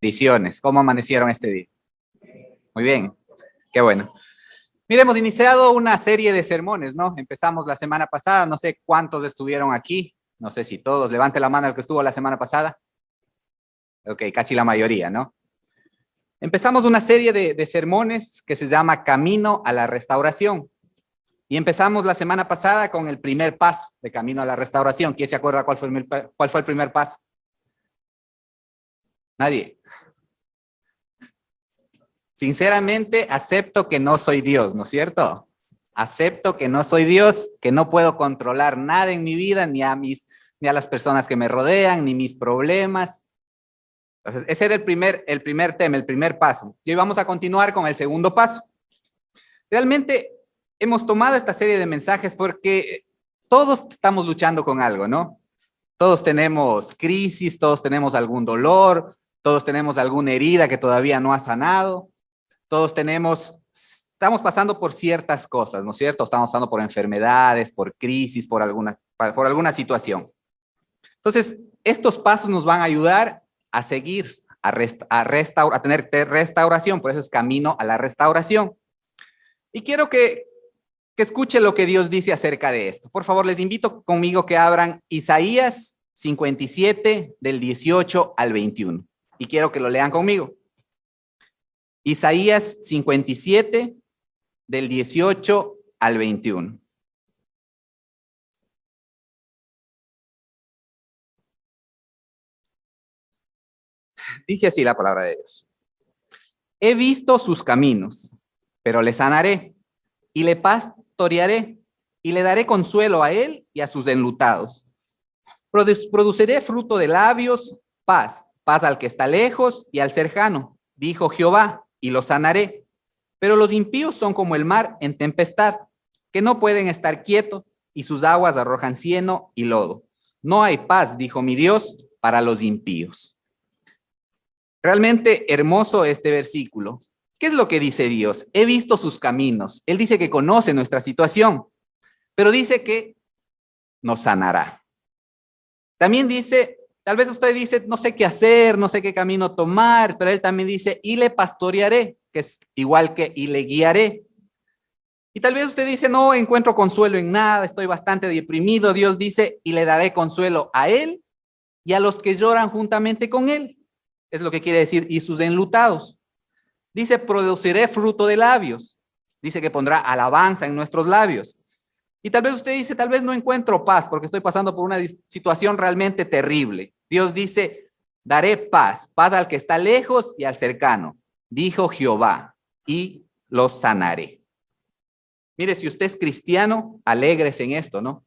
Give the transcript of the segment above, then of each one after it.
bendiciones. ¿Cómo amanecieron este día? Muy bien, qué bueno. Mire, hemos iniciado una serie de sermones, ¿no? Empezamos la semana pasada, no sé cuántos estuvieron aquí, no sé si todos, levante la mano el que estuvo la semana pasada. Ok, casi la mayoría, ¿no? Empezamos una serie de sermones que se llama Camino a la Restauración. Y empezamos la semana pasada con el primer paso de Camino a la Restauración. ¿Quién se acuerda cuál fue el primer paso? Nadie. Sinceramente, acepto que no soy Dios, ¿no es cierto? Acepto que no soy Dios, que no puedo controlar nada en mi vida, ni a las personas que me rodean, ni mis problemas. Entonces, ese era el primer tema, el primer paso. Y hoy vamos a continuar con el segundo paso. Realmente hemos tomado esta serie de mensajes porque todos estamos luchando con algo, ¿no? Todos tenemos crisis, todos tenemos algún dolor, todos tenemos alguna herida que todavía no ha sanado. Todos estamos pasando por ciertas cosas, ¿no es cierto? Estamos pasando por enfermedades, por crisis, por alguna situación. Entonces, estos pasos nos van a ayudar a seguir, a tener restauración, por eso es camino a la restauración. Y quiero que escuche lo que Dios dice acerca de esto. Por favor, les invito conmigo que abran Isaías 57 del 18 al 21. Y quiero que lo lean conmigo. Isaías 57, del 18 al 21. Dice así la palabra de Dios. He visto sus caminos, pero le sanaré, y le pastorearé, y le daré consuelo a él y a sus enlutados. Produciré fruto de labios, paz al que está lejos y al cercano, dijo Jehová, y lo sanaré. Pero los impíos son como el mar en tempestad, que no pueden estar quietos, y sus aguas arrojan cieno y lodo. No hay paz, dijo mi Dios, para los impíos. Realmente hermoso este versículo. ¿Qué es lo que dice Dios? He visto sus caminos. Él dice que conoce nuestra situación, pero dice que nos sanará. También dice, tal vez usted dice, no sé qué hacer, no sé qué camino tomar, pero él también dice, y le pastorearé, que es igual que y le guiaré. Y tal vez usted dice, no encuentro consuelo en nada, estoy bastante deprimido. Dios dice, y le daré consuelo a él y a los que lloran juntamente con él. Es lo que quiere decir, y sus enlutados. Dice, produciré fruto de labios. Dice que pondrá alabanza en nuestros labios. Y tal vez usted dice, tal vez no encuentro paz porque estoy pasando por una situación realmente terrible. Dios dice, daré paz al que está lejos y al cercano, dijo Jehová, y los sanaré. Mire, si usted es cristiano, alégrese en esto, ¿no?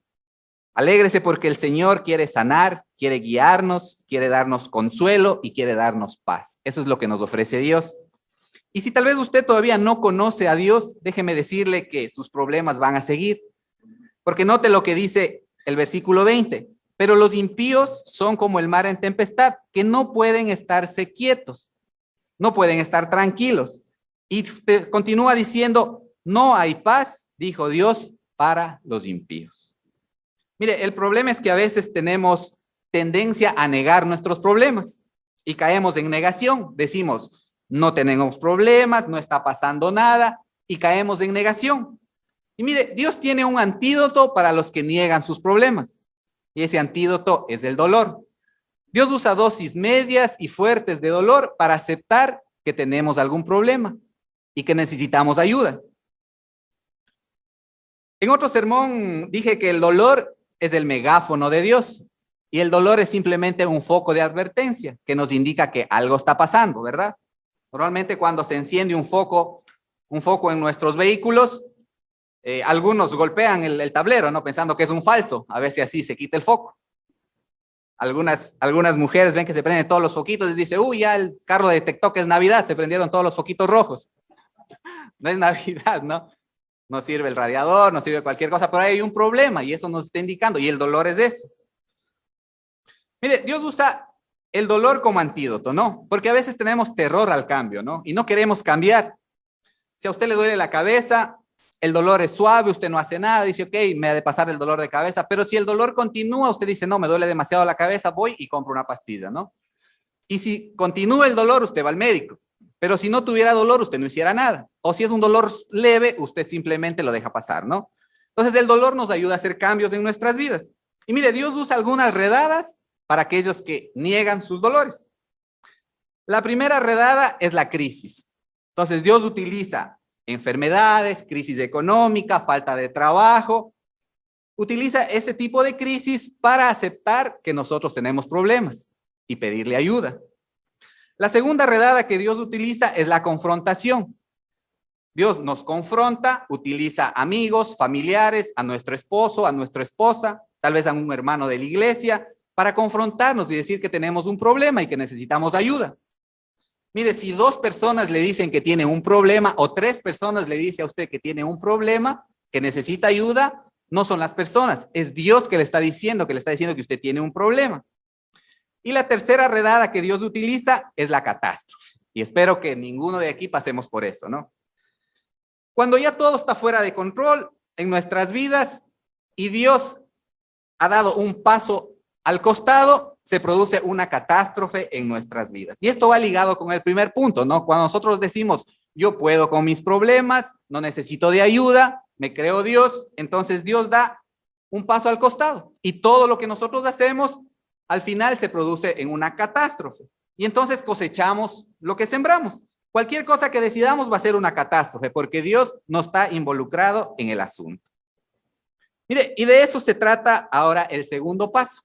Alégrese porque el Señor quiere sanar, quiere guiarnos, quiere darnos consuelo y quiere darnos paz. Eso es lo que nos ofrece Dios. Y si tal vez usted todavía no conoce a Dios, déjeme decirle que sus problemas van a seguir. Porque note lo que dice el versículo 20. Pero los impíos son como el mar en tempestad, que no pueden estarse quietos, no pueden estar tranquilos. Y continúa diciendo, no hay paz, dijo Dios, para los impíos. Mire, el problema es que a veces tenemos tendencia a negar nuestros problemas y caemos en negación. Decimos, no tenemos problemas, no está pasando nada, y caemos en negación. Y mire, Dios tiene un antídoto para los que niegan sus problemas. Y ese antídoto es el dolor. Dios usa dosis medias y fuertes de dolor para aceptar que tenemos algún problema y que necesitamos ayuda. En otro sermón dije que el dolor es el megáfono de Dios y el dolor es simplemente un foco de advertencia que nos indica que algo está pasando, ¿verdad? Normalmente cuando se enciende un foco en nuestros vehículos, algunos golpean el tablero, ¿no? Pensando que es un falso, a ver si así se quita el foco. Algunas mujeres ven que se prenden todos los foquitos y dicen, uy, ya el carro detectó que es Navidad, se prendieron todos los foquitos rojos. No es Navidad, ¿no? No sirve el radiador, no sirve cualquier cosa, pero hay un problema y eso nos está indicando, y el dolor es eso. Mire, Dios usa el dolor como antídoto, ¿no? Porque a veces tenemos terror al cambio, ¿no? Y no queremos cambiar. Si a usted le duele la cabeza, el dolor es suave, usted no hace nada, dice, ok, me ha de pasar el dolor de cabeza, pero si el dolor continúa, usted dice, no, me duele demasiado la cabeza, voy y compro una pastilla, ¿no? Y si continúa el dolor, usted va al médico. Pero si no tuviera dolor, usted no hiciera nada. O si es un dolor leve, usted simplemente lo deja pasar, ¿no? Entonces el dolor nos ayuda a hacer cambios en nuestras vidas. Y mire, Dios usa algunas redadas para aquellos que niegan sus dolores. La primera redada es la crisis. Entonces Dios utiliza enfermedades, crisis económica, falta de trabajo. Utiliza ese tipo de crisis para aceptar que nosotros tenemos problemas y pedirle ayuda. La segunda redada que Dios utiliza es la confrontación. Dios nos confronta, utiliza amigos, familiares, a nuestro esposo, a nuestra esposa, tal vez a un hermano de la iglesia, para confrontarnos y decir que tenemos un problema y que necesitamos ayuda. Mire, si 2 personas le dicen que tiene un problema o 3 personas le dicen a usted que tiene un problema, que necesita ayuda, no son las personas, es Dios que le está diciendo que usted tiene un problema. Y la tercera redada que Dios utiliza es la catástrofe. Y espero que ninguno de aquí pasemos por eso, ¿no? Cuando ya todo está fuera de control en nuestras vidas y Dios ha dado un paso al costado, se produce una catástrofe en nuestras vidas. Y esto va ligado con el primer punto, ¿no? Cuando nosotros decimos, yo puedo con mis problemas, no necesito de ayuda, me creo Dios, entonces Dios da un paso al costado. Y todo lo que nosotros hacemos, al final se produce en una catástrofe. Y entonces cosechamos lo que sembramos. Cualquier cosa que decidamos va a ser una catástrofe, porque Dios no está involucrado en el asunto. Mire, y de eso se trata ahora el segundo paso.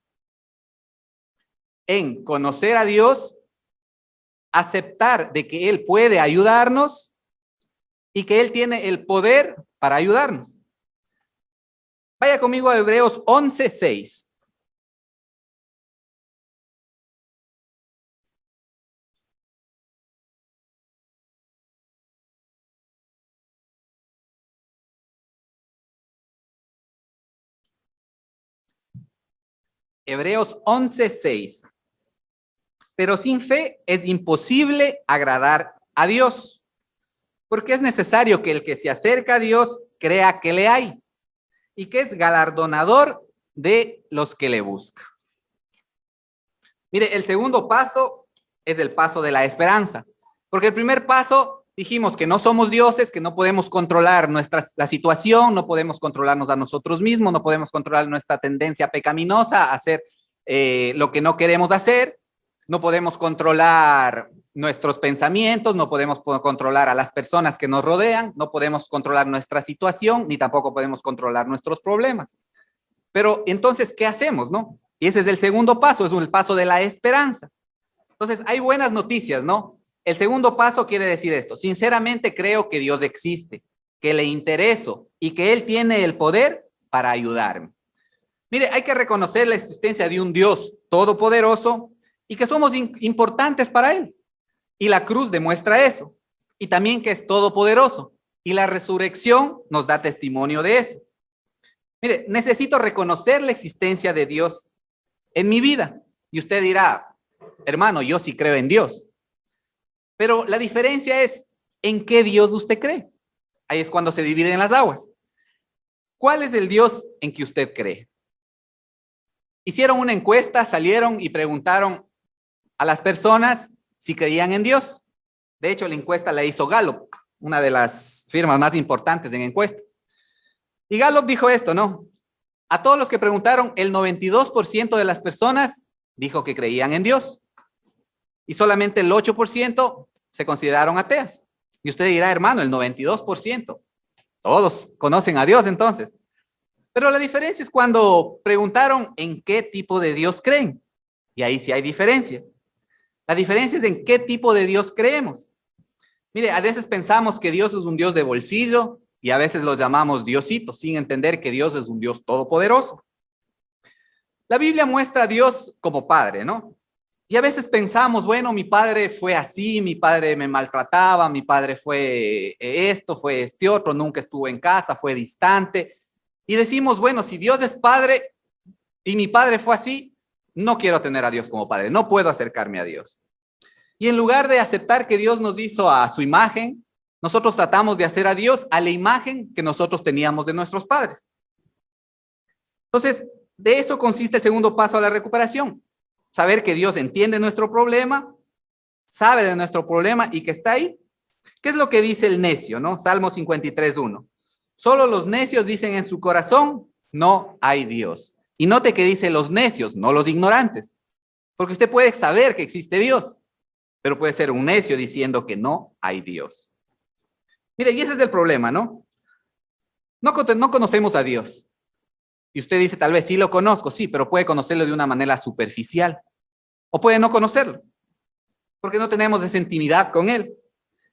En conocer a Dios, aceptar de que Él puede ayudarnos y que Él tiene el poder para ayudarnos. Vaya conmigo a Hebreos 11:6. Hebreos 11:6. Pero sin fe es imposible agradar a Dios, porque es necesario que el que se acerca a Dios crea que le hay y que es galardonador de los que le buscan. Mire, el segundo paso es el paso de la esperanza, porque el primer paso dijimos que no somos dioses, que no podemos controlar la situación, no podemos controlarnos a nosotros mismos, no podemos controlar nuestra tendencia pecaminosa a hacer lo que no queremos hacer. No podemos controlar nuestros pensamientos, no podemos controlar a las personas que nos rodean, no podemos controlar nuestra situación, ni tampoco podemos controlar nuestros problemas. Pero entonces, ¿qué hacemos, no? Y ese es el segundo paso, es el paso de la esperanza. Entonces, hay buenas noticias, ¿no? El segundo paso quiere decir esto: sinceramente creo que Dios existe, que le intereso y que Él tiene el poder para ayudarme. Mire, hay que reconocer la existencia de un Dios todopoderoso y que somos importantes para Él. Y la cruz demuestra eso. Y también que es todopoderoso. Y la resurrección nos da testimonio de eso. Mire, necesito reconocer la existencia de Dios en mi vida. Y usted dirá, hermano, yo sí creo en Dios. Pero la diferencia es, ¿en qué Dios usted cree? Ahí es cuando se dividen las aguas. ¿Cuál es el Dios en que usted cree? Hicieron una encuesta, salieron y preguntaron a las personas si creían en Dios. De hecho, la encuesta la hizo Gallup, una de las firmas más importantes en encuesta. Y Gallup dijo esto, ¿no? A todos los que preguntaron, el 92% de las personas dijo que creían en Dios. Y solamente el 8% se consideraron ateas. Y usted dirá, hermano, el 92%. Todos conocen a Dios entonces. Pero la diferencia es cuando preguntaron en qué tipo de Dios creen. Y ahí sí hay diferencia. La diferencia es en qué tipo de Dios creemos. Mire, a veces pensamos que Dios es un Dios de bolsillo y a veces los llamamos Diositos, sin entender que Dios es un Dios todopoderoso. La Biblia muestra a Dios como Padre, ¿no? Y a veces pensamos, bueno, mi padre fue así, mi padre me maltrataba, mi padre fue esto, fue este otro, nunca estuvo en casa, fue distante. Y decimos, bueno, si Dios es Padre y mi padre fue así, no quiero tener a Dios como Padre, no puedo acercarme a Dios. Y en lugar de aceptar que Dios nos hizo a su imagen, nosotros tratamos de hacer a Dios a la imagen que nosotros teníamos de nuestros padres. Entonces, de eso consiste el segundo paso a la recuperación. Saber que Dios entiende nuestro problema sabe de nuestro problema y que está ahí. ¿Qué es lo que dice el necio, no? Salmo 53:1. Solo los necios dicen en su corazón, no hay Dios. Y note que dice los necios, no los ignorantes. Porque usted puede saber que existe Dios, pero puede ser un necio diciendo que no hay Dios. Mire, y ese es el problema, ¿no? No conocemos a Dios. Y usted dice, tal vez sí lo conozco, sí, pero puede conocerlo de una manera superficial. O puede no conocerlo, porque no tenemos esa intimidad con Él.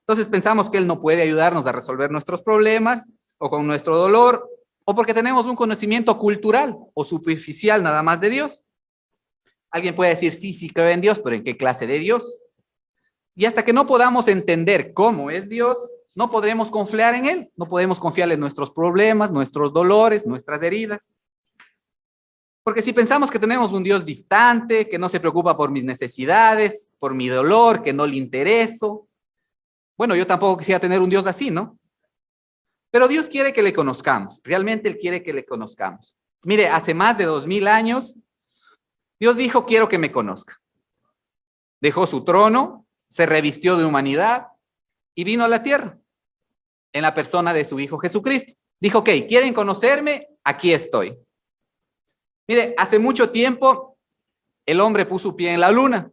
Entonces pensamos que Él no puede ayudarnos a resolver nuestros problemas o con nuestro dolor, o porque tenemos un conocimiento cultural o superficial nada más de Dios. Alguien puede decir, sí, sí creo en Dios, pero ¿en qué clase de Dios? Y hasta que no podamos entender cómo es Dios, no podremos confiar en Él, no podemos confiar en nuestros problemas, nuestros dolores, nuestras heridas. Porque si pensamos que tenemos un Dios distante, que no se preocupa por mis necesidades, por mi dolor, que no le intereso, bueno, yo tampoco quisiera tener un Dios así, ¿no? Pero Dios quiere que le conozcamos, realmente Él quiere que le conozcamos. Mire, hace más de 2000 años, Dios dijo, quiero que me conozca. Dejó su trono, se revistió de humanidad y vino a la tierra en la persona de su Hijo Jesucristo. Dijo, ok, ¿quieren conocerme? Aquí estoy. Mire, hace mucho tiempo el hombre puso su pie en la luna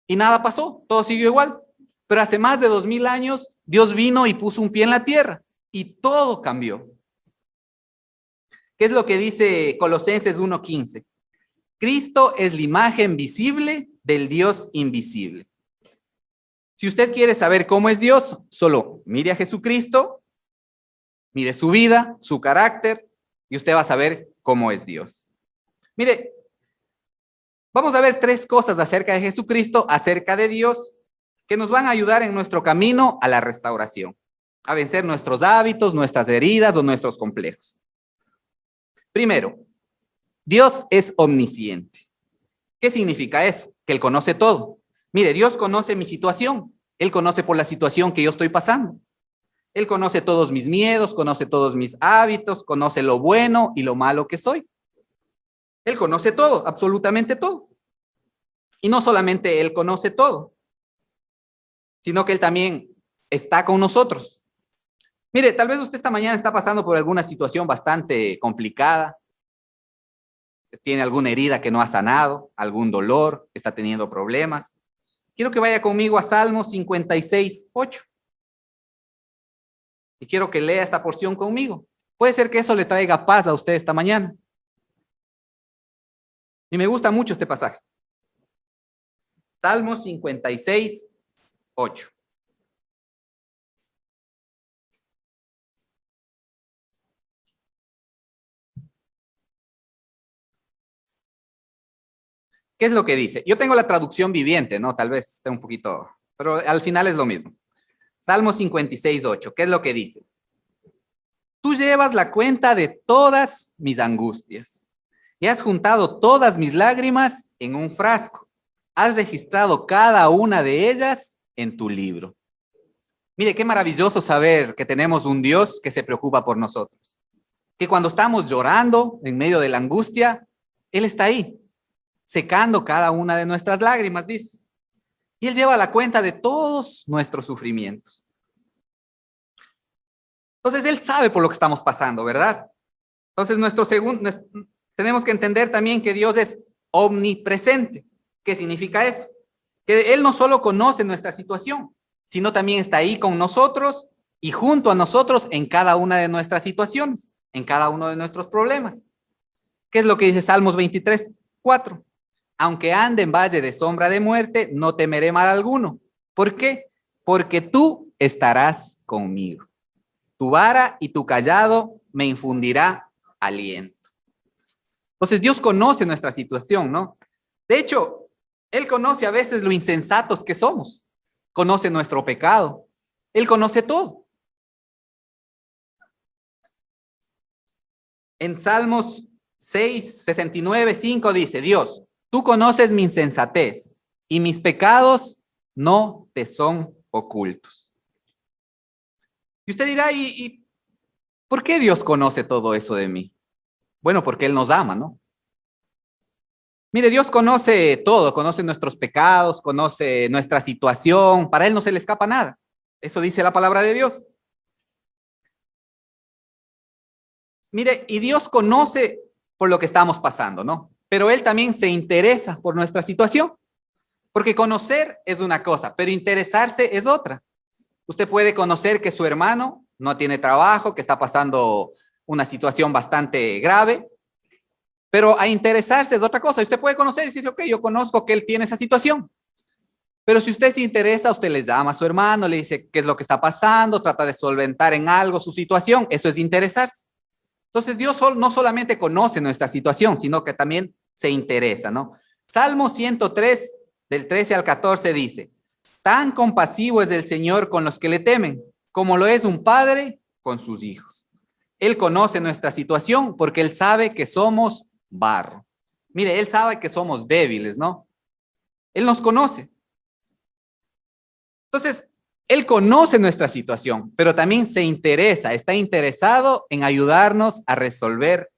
y nada pasó, todo siguió igual. Pero hace más de 2000 años Dios vino y puso un pie en la tierra y todo cambió. ¿Qué es lo que dice Colosenses 1:15? Cristo es la imagen visible del Dios invisible. Si usted quiere saber cómo es Dios, solo mire a Jesucristo, mire su vida, su carácter, y usted va a saber cómo es Dios. Mire, vamos a ver 3 cosas acerca de Jesucristo, acerca de Dios, que nos van a ayudar en nuestro camino a la restauración, a vencer nuestros hábitos, nuestras heridas o nuestros complejos. Primero, Dios es omnisciente. ¿Qué significa eso? Que Él conoce todo. Mire, Dios conoce mi situación. Él conoce por la situación que yo estoy pasando. Él conoce todos mis miedos, conoce todos mis hábitos, conoce lo bueno y lo malo que soy. Él conoce todo, absolutamente todo. Y no solamente Él conoce todo, sino que Él también está con nosotros. Mire, tal vez usted esta mañana está pasando por alguna situación bastante complicada, tiene alguna herida que no ha sanado, algún dolor, está teniendo problemas. Quiero que vaya conmigo a Salmo 56:8. Y quiero que lea esta porción conmigo. Puede ser que eso le traiga paz a usted esta mañana. Y me gusta mucho este pasaje. Salmo 56:8. ¿Qué es lo que dice? Yo tengo la traducción viviente, ¿no? Tal vez esté un poquito, pero al final es lo mismo. Salmo 56:8. ¿Qué es lo que dice? Tú llevas la cuenta de todas mis angustias y has juntado todas mis lágrimas en un frasco. Has registrado cada una de ellas en tu libro. Mire, qué maravilloso saber que tenemos un Dios que se preocupa por nosotros. Que cuando estamos llorando en medio de la angustia, Él está ahí, secando cada una de nuestras lágrimas, dice. Y Él lleva la cuenta de todos nuestros sufrimientos. Entonces, Él sabe por lo que estamos pasando, ¿verdad? Entonces, tenemos que entender también que Dios es omnipresente. ¿Qué significa eso? Que Él no solo conoce nuestra situación, sino también está ahí con nosotros y junto a nosotros en cada una de nuestras situaciones, en cada uno de nuestros problemas. ¿Qué es lo que dice Salmos 23:4? Aunque ande en valle de sombra de muerte, no temeré mal alguno. ¿Por qué? Porque tú estarás conmigo. Tu vara y tu cayado me infundirá aliento. Entonces Dios conoce nuestra situación, ¿no? De hecho, Él conoce a veces lo insensatos que somos. Conoce nuestro pecado. Él conoce todo. En Salmos 6:69-5 dice, Dios, tú conoces mi insensatez y mis pecados no te son ocultos. Y usted dirá, ¿y por qué Dios conoce todo eso de mí? Bueno, porque Él nos ama, ¿no? Mire, Dios conoce todo, conoce nuestros pecados, conoce nuestra situación, para Él no se le escapa nada. Eso dice la palabra de Dios. Mire, y Dios conoce por lo que estamos pasando, ¿no? Pero Él también se interesa por nuestra situación, porque conocer es una cosa, pero interesarse es otra. Usted puede conocer que su hermano no tiene trabajo, que está pasando una situación bastante grave, pero a interesarse es otra cosa. Usted puede conocer y decir, ok, yo conozco que él tiene esa situación. Pero si usted se interesa, usted le llama a su hermano, le dice qué es lo que está pasando, trata de solventar en algo su situación. Eso es interesarse. Entonces Dios no solamente conoce nuestra situación, sino que también se interesa, ¿no? Salmo 103, del 13 al 14 dice, tan compasivo es el Señor con los que le temen, como lo es un padre con sus hijos. Él conoce nuestra situación porque Él sabe que somos barro. Mire, Él sabe que somos débiles, ¿no? Él nos conoce. Entonces, Él conoce nuestra situación, pero también se interesa, está interesado en ayudarnos a resolver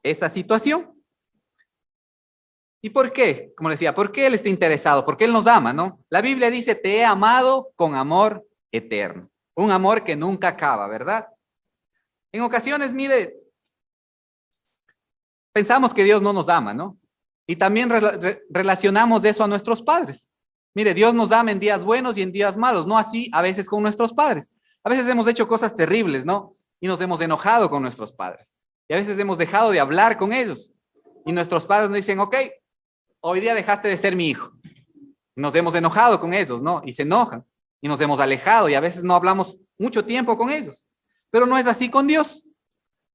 esa situación. ¿Y por qué? Como decía, ¿por qué Él está interesado? Porque Él nos ama, ¿no? La Biblia dice, te he amado con amor eterno. Un amor que nunca acaba, ¿verdad? En ocasiones, mire, pensamos que Dios no nos ama, ¿no? Y también relacionamos eso a nuestros padres. Mire, Dios nos ama en días buenos y en días malos, no así a veces con nuestros padres. A veces hemos hecho cosas terribles, ¿no? Y nos hemos enojado con nuestros padres. Y a veces hemos dejado de hablar con ellos. Y nuestros padres nos dicen, ok, hoy día dejaste de ser mi hijo. Nos hemos enojado con ellos, ¿no? Y se enojan. Y nos hemos alejado y a veces no hablamos mucho tiempo con ellos. Pero no es así con Dios.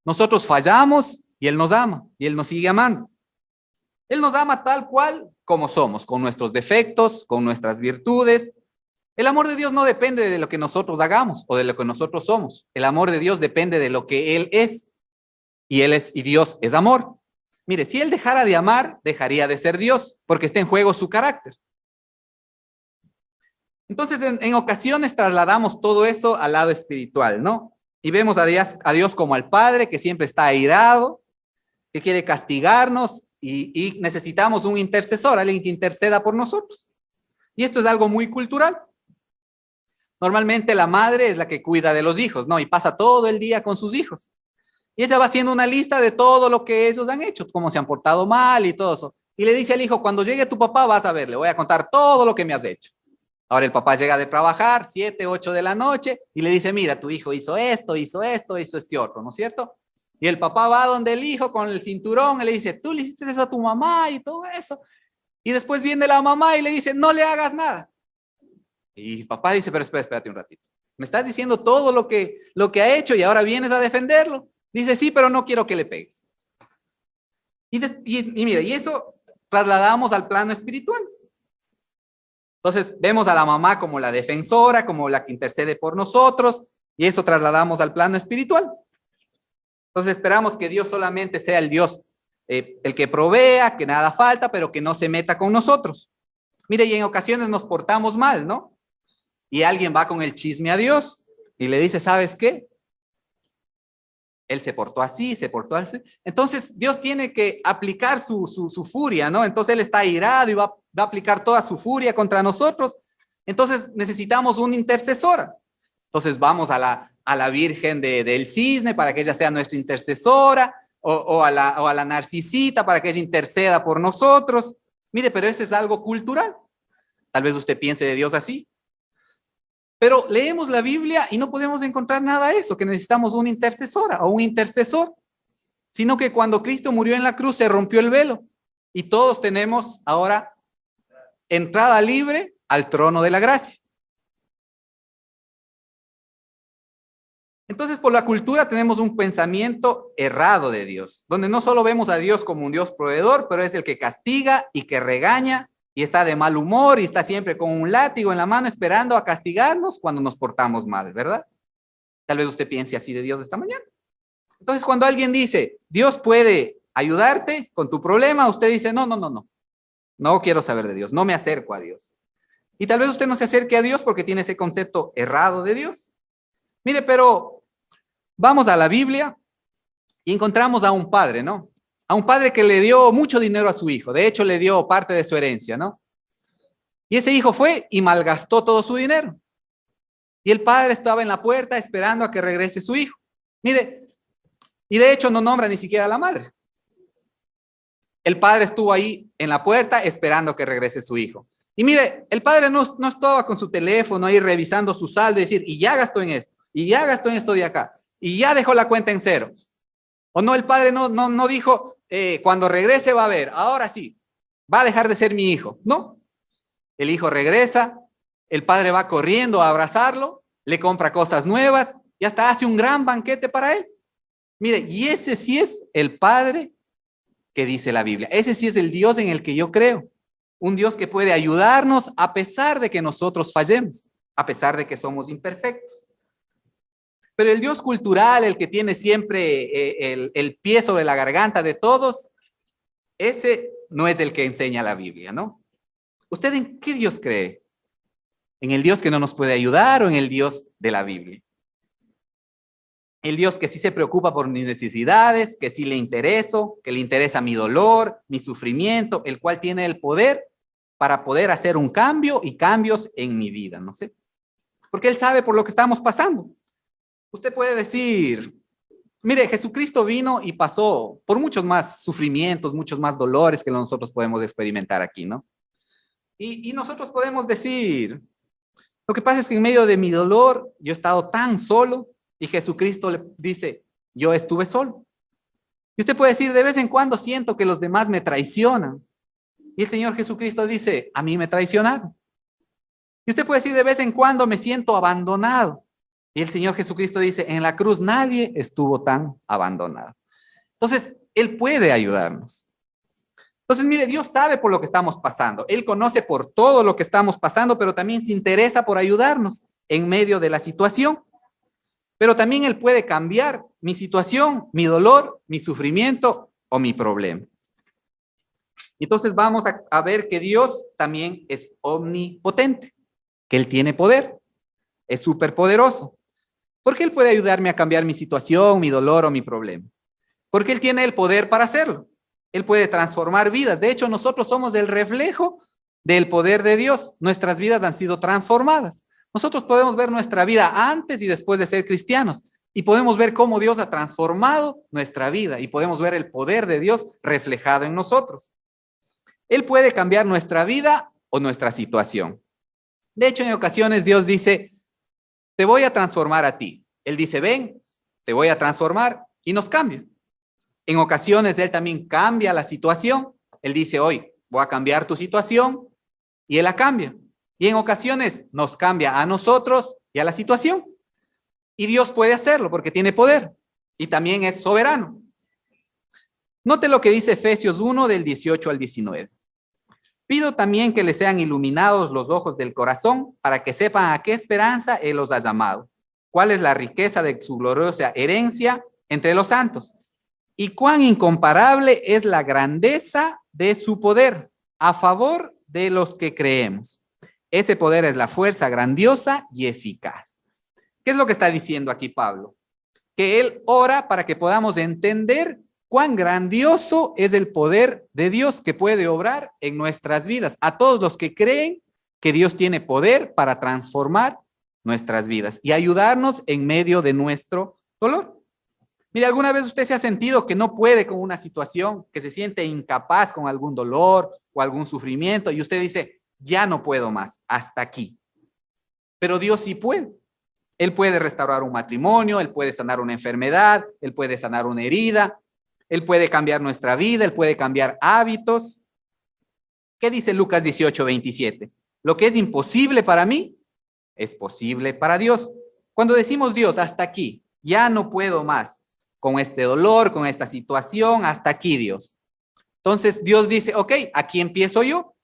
Nosotros fallamos y Él nos ama y Él nos sigue amando. Él nos ama tal cual como somos, con nuestros defectos, con nuestras virtudes. El amor de Dios no depende de lo que nosotros hagamos o de lo que nosotros somos. El amor de Dios depende de lo que Él es. Y Dios es amor. Mire, si Él dejara de amar, dejaría de ser Dios, porque está en juego su carácter. Entonces, en ocasiones trasladamos todo eso al lado espiritual, ¿no? Y vemos a Dios como al Padre que siempre está airado, que quiere castigarnos y necesitamos un intercesor, alguien que interceda por nosotros. Y esto es algo muy cultural. Normalmente la madre es la que cuida de los hijos, ¿no? Y pasa todo el día con sus hijos. Y ella va haciendo una lista de todo lo que ellos han hecho, cómo se han portado mal y todo eso. Y le dice al hijo, cuando llegue tu papá vas a ver, le voy a contar todo lo que me has hecho. Ahora el papá llega de trabajar, 7, 8 de la noche, y le dice, mira, tu hijo hizo esto, hizo esto, hizo este otro, ¿no es cierto? Y el papá va donde el hijo con el cinturón y le dice, tú le hiciste eso a tu mamá y todo eso. Y después viene la mamá y le dice, no le hagas nada. Y el papá dice, pero espérate un ratito. Me estás diciendo todo lo que ha hecho y ahora vienes a defenderlo. Dice, sí, pero no quiero que le pegues. Y mira, y eso trasladamos al plano espiritual. Entonces, vemos a la mamá como la defensora, como la que intercede por nosotros, y eso trasladamos al plano espiritual. Entonces, esperamos que Dios solamente sea el Dios, el que provea, que nada falta, pero que no se meta con nosotros. Mire, y en ocasiones nos portamos mal, ¿no? Y alguien va con el chisme a Dios y le dice, ¿sabes qué? Él se portó así, se portó así. Entonces, Dios tiene que aplicar su furia, ¿no? Entonces, Él está airado y va a aplicar toda su furia contra nosotros. Entonces, necesitamos una intercesora. Entonces, vamos a la Virgen del Cisne para que ella sea nuestra intercesora, o a la Narcisita para que ella interceda por nosotros. Mire, pero eso es algo cultural. Tal vez usted piense de Dios así. Pero leemos la Biblia y no podemos encontrar nada de eso, que necesitamos una intercesora o un intercesor, sino que cuando Cristo murió en la cruz se rompió el velo y todos tenemos ahora entrada libre al trono de la gracia. Entonces, por la cultura tenemos un pensamiento errado de Dios, donde no solo vemos a Dios como un Dios proveedor, pero es el que castiga y que regaña y está de mal humor y está siempre con un látigo en la mano esperando a castigarnos cuando nos portamos mal, ¿verdad? Tal vez usted piense así de Dios esta mañana. Entonces, cuando alguien dice, Dios puede ayudarte con tu problema, usted dice, no quiero saber de Dios, no me acerco a Dios. Y tal vez usted no se acerque a Dios porque tiene ese concepto errado de Dios. Mire, pero vamos a la Biblia y encontramos a un padre, ¿no? a un padre que le dio mucho dinero a su hijo. De hecho, le dio parte de su herencia, ¿no? Y ese hijo fue y malgastó todo su dinero. Y el padre estaba en la puerta esperando a que regrese su hijo. Mire, y de hecho no nombra ni siquiera a la madre. El padre estuvo ahí en la puerta esperando que regrese su hijo. Y mire, el padre no estaba con su teléfono ahí revisando su saldo y decir, y ya gastó en esto, y ya gastó en esto de acá, y ya dejó la cuenta en cero. O no, el padre no dijo, cuando regrese va a ver, ahora sí, va a dejar de ser mi hijo. No, el hijo regresa, el padre va corriendo a abrazarlo, le compra cosas nuevas y hasta hace un gran banquete para él. Mire, y ese sí es el padre que dice la Biblia. Ese sí es el Dios en el que yo creo. Un Dios que puede ayudarnos a pesar de que nosotros fallemos, a pesar de que somos imperfectos. Pero el Dios cultural, el que tiene siempre el pie sobre la garganta de todos, ese no es el que enseña la Biblia, ¿no? ¿Usted en qué Dios cree? ¿En el Dios que no nos puede ayudar o en el Dios de la Biblia? El Dios que sí se preocupa por mis necesidades, que sí le intereso, que le interesa mi dolor, mi sufrimiento, el cual tiene el poder para poder hacer un cambio y cambios en mi vida, no sé. Porque Él sabe por lo que estamos pasando. Usted puede decir, mire, Jesucristo vino y pasó por muchos más sufrimientos, muchos más dolores que nosotros podemos experimentar aquí, ¿no? Y nosotros podemos decir, lo que pasa es que en medio de mi dolor yo he estado tan solo y Jesucristo le dice, yo estuve solo. Y usted puede decir, de vez en cuando siento que los demás me traicionan. Y el Señor Jesucristo dice, a mí me traicionaron. Y usted puede decir, de vez en cuando me siento abandonado. Y el Señor Jesucristo dice, en la cruz nadie estuvo tan abandonado. Entonces, Él puede ayudarnos. Entonces, mire, Dios sabe por lo que estamos pasando. Él conoce por todo lo que estamos pasando, pero también se interesa por ayudarnos en medio de la situación. Pero también Él puede cambiar mi situación, mi dolor, mi sufrimiento o mi problema. Entonces vamos a ver que Dios también es omnipotente, que Él tiene poder, es superpoderoso. ¿Por qué Él puede ayudarme a cambiar mi situación, mi dolor o mi problema? Porque Él tiene el poder para hacerlo. Él puede transformar vidas. De hecho, nosotros somos el reflejo del poder de Dios. Nuestras vidas han sido transformadas. Nosotros podemos ver nuestra vida antes y después de ser cristianos y podemos ver cómo Dios ha transformado nuestra vida y podemos ver el poder de Dios reflejado en nosotros. Él puede cambiar nuestra vida o nuestra situación. De hecho, en ocasiones Dios dice, te voy a transformar a ti. Él dice, ven, te voy a transformar y nos cambia. En ocasiones Él también cambia la situación. Él dice, hoy voy a cambiar tu situación y Él la cambia. Y en ocasiones nos cambia a nosotros y a la situación. Y Dios puede hacerlo porque tiene poder y también es soberano. Note lo que dice Efesios 1 del 18 al 19. Pido también que les sean iluminados los ojos del corazón para que sepan a qué esperanza Él los ha llamado, cuál es la riqueza de su gloriosa herencia entre los santos y cuán incomparable es la grandeza de su poder a favor de los que creemos. Ese poder es la fuerza grandiosa y eficaz. ¿Qué es lo que está diciendo aquí Pablo? Que él ora para que podamos entender cuán grandioso es el poder de Dios que puede obrar en nuestras vidas. A todos los que creen que Dios tiene poder para transformar nuestras vidas y ayudarnos en medio de nuestro dolor. Mire, ¿alguna vez usted se ha sentido que no puede con una situación, que se siente incapaz con algún dolor o algún sufrimiento y usted dice, ya no puedo más, hasta aquí? Pero Dios sí puede. Él puede restaurar un matrimonio, Él puede sanar una enfermedad, Él puede sanar una herida, Él puede cambiar nuestra vida, Él puede cambiar hábitos. ¿Qué dice Lucas 18:27? Lo que es imposible para mí, es posible para Dios. Cuando decimos Dios, hasta aquí, ya no puedo más con este dolor, con esta situación, hasta aquí Dios. Entonces Dios dice, ok, aquí empiezo yo.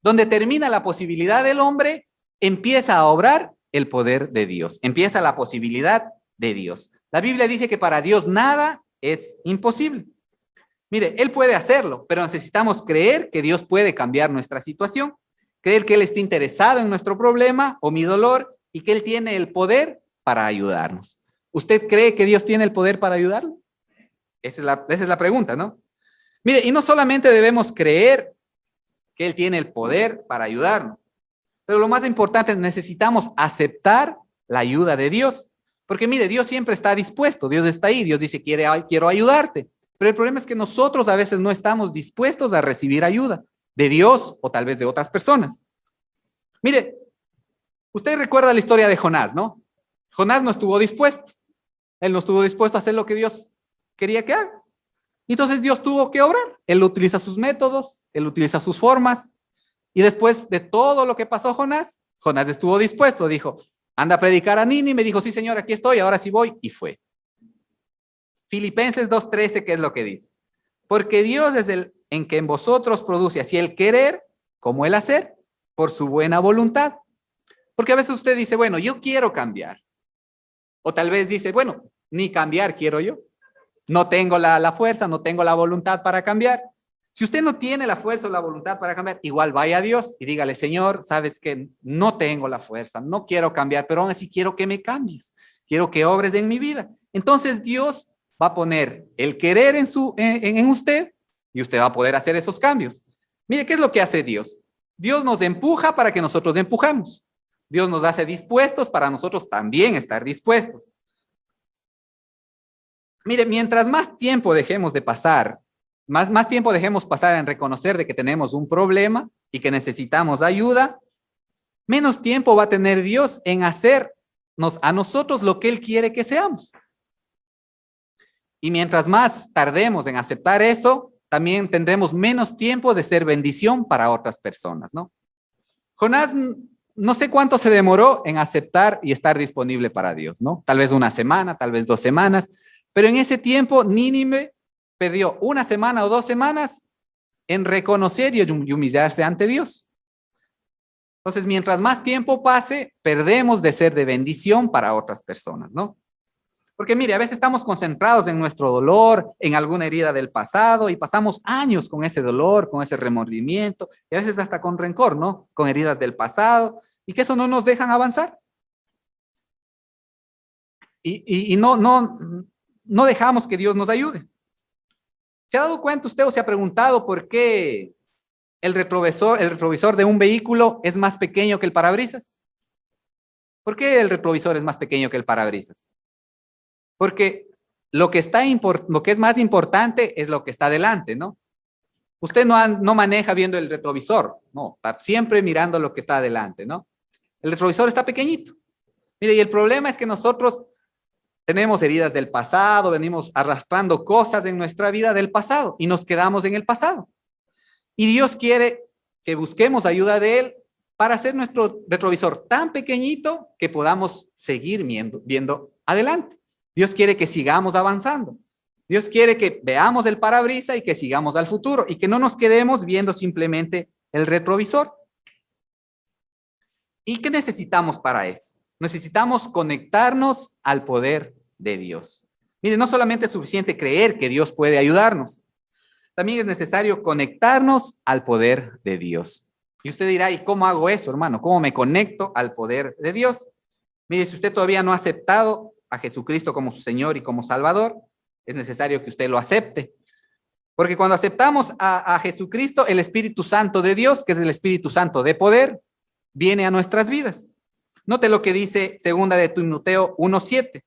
Donde termina la posibilidad del hombre, empieza a obrar el poder de Dios. Empieza la posibilidad de Dios. La Biblia dice que para Dios nada es imposible. Mire, Él puede hacerlo, pero necesitamos creer que Dios puede cambiar nuestra situación, creer que Él está interesado en nuestro problema o mi dolor y que Él tiene el poder para ayudarnos. ¿Usted cree que Dios tiene el poder para ayudarlo? Esa es la pregunta, ¿no? Mire, y no solamente debemos creer que Él tiene el poder para ayudarnos, pero lo más importante, necesitamos aceptar la ayuda de Dios. Porque mire, Dios siempre está dispuesto, Dios está ahí, Dios dice, quiero ayudarte. Pero el problema es que nosotros a veces no estamos dispuestos a recibir ayuda de Dios o tal vez de otras personas. Mire, usted recuerda la historia de Jonás, ¿no? Jonás no estuvo dispuesto. Él no estuvo dispuesto a hacer lo que Dios quería que haga. Entonces Dios tuvo que obrar. Él utiliza sus métodos, él utiliza sus formas. Y después de todo lo que pasó Jonás, Jonás estuvo dispuesto, dijo, anda a predicar a Nínive, dijo, sí señor, aquí estoy, ahora sí voy, y fue. Filipenses 2:13, ¿qué es lo que dice? Porque Dios es el en que en vosotros produce así el querer como el hacer, por su buena voluntad. Porque a veces usted dice, bueno, yo quiero cambiar. O tal vez dice, bueno, ni cambiar quiero yo. No tengo la fuerza, no tengo la voluntad para cambiar. Si usted no tiene la fuerza o la voluntad para cambiar, igual vaya a Dios y dígale, Señor, sabes que no tengo la fuerza, no quiero cambiar, pero aún así quiero que me cambies, quiero que obres en mi vida. Entonces Dios va a poner el querer en usted y usted va a poder hacer esos cambios. Mire, ¿qué es lo que hace Dios? Dios nos empuja para que nosotros empujamos. Dios nos hace dispuestos para nosotros también estar dispuestos. Mire, mientras más tiempo dejemos de pasar, más tiempo dejemos pasar en reconocer de que tenemos un problema y que necesitamos ayuda, menos tiempo va a tener Dios en hacernos a nosotros lo que Él quiere que seamos. Y mientras más tardemos en aceptar eso, también tendremos menos tiempo de ser bendición para otras personas, ¿no? Jonás, no sé cuánto se demoró en aceptar y estar disponible para Dios, ¿no? Tal vez una semana, tal vez 2 semanas, pero en ese tiempo Nínive perdió 1 semana o 2 semanas en reconocer y humillarse ante Dios. Entonces, mientras más tiempo pase, perdemos de ser de bendición para otras personas, ¿no? Porque mire, a veces estamos concentrados en nuestro dolor, en alguna herida del pasado y pasamos años con ese dolor, con ese remordimiento y a veces hasta con rencor, ¿no? Con heridas del pasado y que eso no nos dejan avanzar. Y no dejamos que Dios nos ayude. ¿Se ha dado cuenta usted o se ha preguntado por qué el retrovisor de un vehículo es más pequeño que el parabrisas? ¿Por qué el retrovisor es más pequeño que el parabrisas? Porque lo que es más importante es lo que está delante, ¿no? Usted no maneja viendo el retrovisor, no, está siempre mirando lo que está adelante, ¿no? El retrovisor está pequeñito. Mire, y el problema es que nosotros tenemos heridas del pasado, venimos arrastrando cosas en nuestra vida del pasado y nos quedamos en el pasado. Y Dios quiere que busquemos ayuda de Él para hacer nuestro retrovisor tan pequeñito que podamos seguir viendo adelante. Dios quiere que sigamos avanzando. Dios quiere que veamos el parabrisas y que sigamos al futuro y que no nos quedemos viendo simplemente el retrovisor. ¿Y qué necesitamos para eso? Necesitamos conectarnos al poder de Dios. Mire, no solamente es suficiente creer que Dios puede ayudarnos, también es necesario conectarnos al poder de Dios. Y usted dirá, ¿y cómo hago eso, hermano? ¿Cómo me conecto al poder de Dios? Mire, si usted todavía no ha aceptado a Jesucristo como su Señor y como Salvador, es necesario que usted lo acepte. Porque cuando aceptamos a Jesucristo, el Espíritu Santo de Dios, que es el Espíritu Santo de poder, viene a nuestras vidas. Note lo que dice 2 de Timoteo 1:7.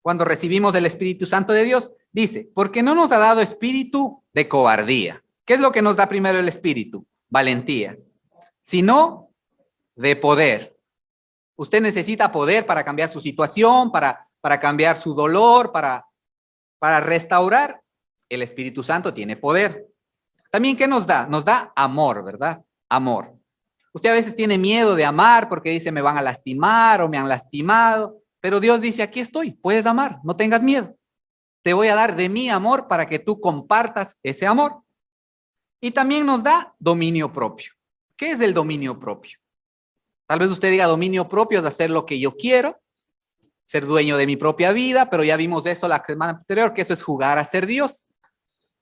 Cuando recibimos el Espíritu Santo de Dios, dice, porque no nos ha dado espíritu de cobardía. ¿Qué es lo que nos da primero el Espíritu? Valentía. Sino de poder. Usted necesita poder para cambiar su situación, para cambiar su dolor, para restaurar. El Espíritu Santo tiene poder. También, ¿qué nos da? Nos da amor, ¿verdad? Amor. Usted a veces tiene miedo de amar porque dice, me van a lastimar o me han lastimado. Pero Dios dice, aquí estoy, puedes amar, no tengas miedo. Te voy a dar de mi amor para que tú compartas ese amor. Y también nos da dominio propio. ¿Qué es el dominio propio? Tal vez usted diga, dominio propio es hacer lo que yo quiero, ser dueño de mi propia vida, pero ya vimos eso la semana anterior, que eso es jugar a ser Dios.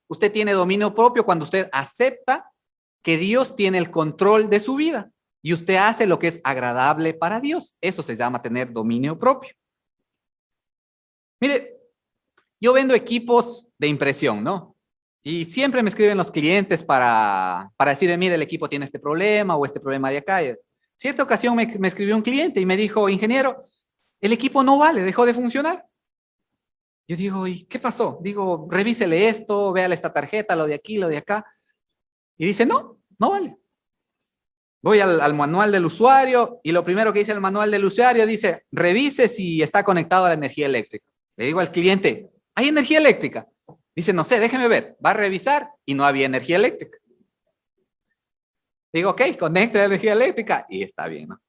Usted tiene dominio propio cuando usted acepta que Dios tiene el control de su vida y usted hace lo que es agradable para Dios. Eso se llama tener dominio propio. Mire, yo vendo equipos de impresión, ¿no? Y siempre me escriben los clientes para decirle, mire, el equipo tiene este problema o este problema de acá. Cierta ocasión me escribió un cliente y me dijo, ingeniero, el equipo no vale, dejó de funcionar. Yo digo, ¿y qué pasó? Digo, revísele esto, véale esta tarjeta, lo de aquí, lo de acá. Y dice, no, no vale. Voy al manual del usuario y lo primero que dice el manual del usuario dice, revise si está conectado a la energía eléctrica. Le digo al cliente, ¿hay energía eléctrica? Dice, no sé, déjeme ver. Va a revisar y no había energía eléctrica. Digo, ok, conecte la energía eléctrica y está bien, ¿no?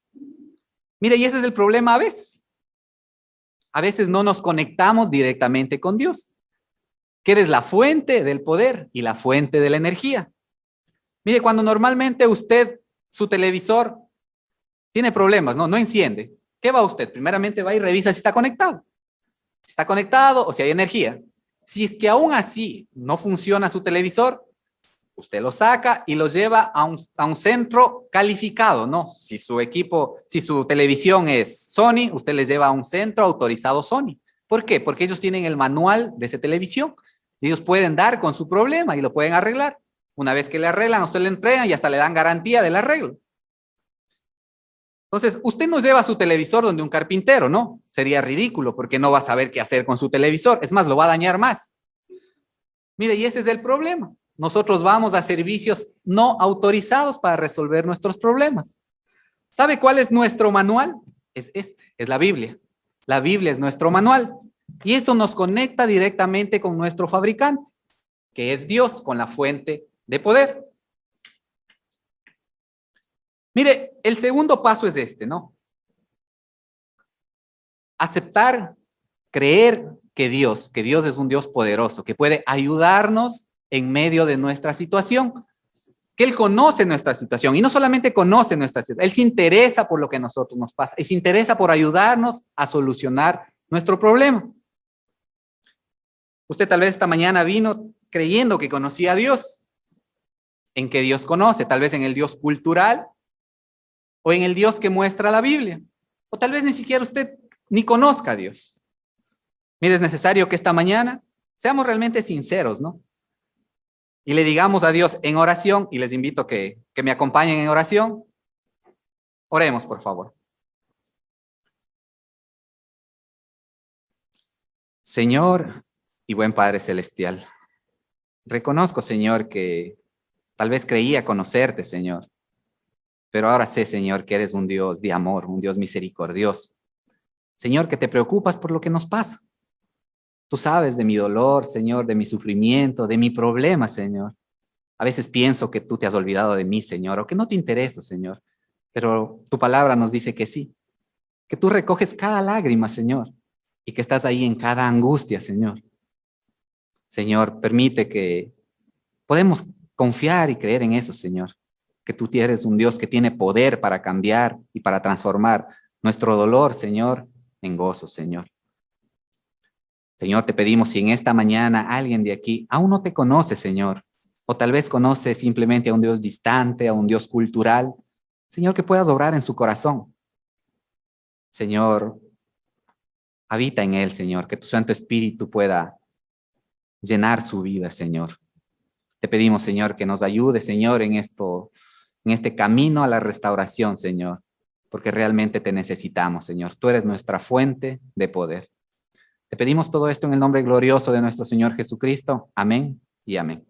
Mire, y ese es el problema a veces. A veces no nos conectamos directamente con Dios, que eres la fuente del poder y la fuente de la energía. Mire, cuando normalmente usted, su televisor, tiene problemas, no enciende, ¿qué va usted? Primeramente va y revisa si está conectado. Si está conectado o si hay energía. Si es que aún así no funciona su televisor, usted lo saca y lo lleva a un centro calificado, ¿no? Si su equipo, si su televisión es Sony, usted le lleva a un centro autorizado Sony. ¿Por qué? Porque ellos tienen el manual de esa televisión. Ellos pueden dar con su problema y lo pueden arreglar. Una vez que le arreglan, a usted le entregan y hasta le dan garantía del arreglo. Entonces, usted no lleva su televisor donde un carpintero, ¿no? Sería ridículo porque no va a saber qué hacer con su televisor. Es más, lo va a dañar más. Mire, y ese es el problema. Nosotros vamos a servicios no autorizados para resolver nuestros problemas. ¿Sabe cuál es nuestro manual? Es la Biblia. La Biblia es nuestro manual. Y esto nos conecta directamente con nuestro fabricante, que es Dios, con la fuente de poder. Mire, el segundo paso es este, ¿no? Aceptar, creer que Dios es un Dios poderoso, que puede ayudarnos en medio de nuestra situación, que Él conoce nuestra situación y no solamente conoce nuestra situación, Él se interesa por lo que a nosotros nos pasa, Él se interesa por ayudarnos a solucionar nuestro problema. Usted tal vez esta mañana vino creyendo que conocía a Dios. ¿En qué Dios conoce? Tal vez en el Dios cultural o en el Dios que muestra la Biblia. O tal vez ni siquiera usted ni conozca a Dios. Mire, es necesario que esta mañana seamos realmente sinceros, ¿no? Y le digamos a Dios en oración, y les invito a que me acompañen en oración. Oremos, por favor. Señor y buen Padre Celestial, reconozco, Señor, que tal vez creía conocerte, Señor, pero ahora sé, Señor, que eres un Dios de amor, un Dios misericordioso. Señor, que te preocupas por lo que nos pasa. Tú sabes de mi dolor, Señor, de mi sufrimiento, de mi problema, Señor. A veces pienso que tú te has olvidado de mí, Señor, o que no te intereso, Señor. Pero tu palabra nos dice que sí, que tú recoges cada lágrima, Señor, y que estás ahí en cada angustia, Señor. Señor, permite que podemos confiar y creer en eso, Señor. Que tú eres un Dios que tiene poder para cambiar y para transformar nuestro dolor, Señor, en gozo, Señor. Señor, te pedimos si en esta mañana alguien de aquí aún no te conoce, Señor, o tal vez conoce simplemente a un Dios distante, a un Dios cultural, Señor, que puedas obrar en su corazón. Señor, habita en él, Señor, que tu Santo Espíritu pueda llenar su vida, Señor. Te pedimos, Señor, que nos ayude, Señor, en este camino a la restauración, Señor, porque realmente te necesitamos, Señor. Tú eres nuestra fuente de poder. Te pedimos todo esto en el nombre glorioso de nuestro Señor Jesucristo. Amén y amén.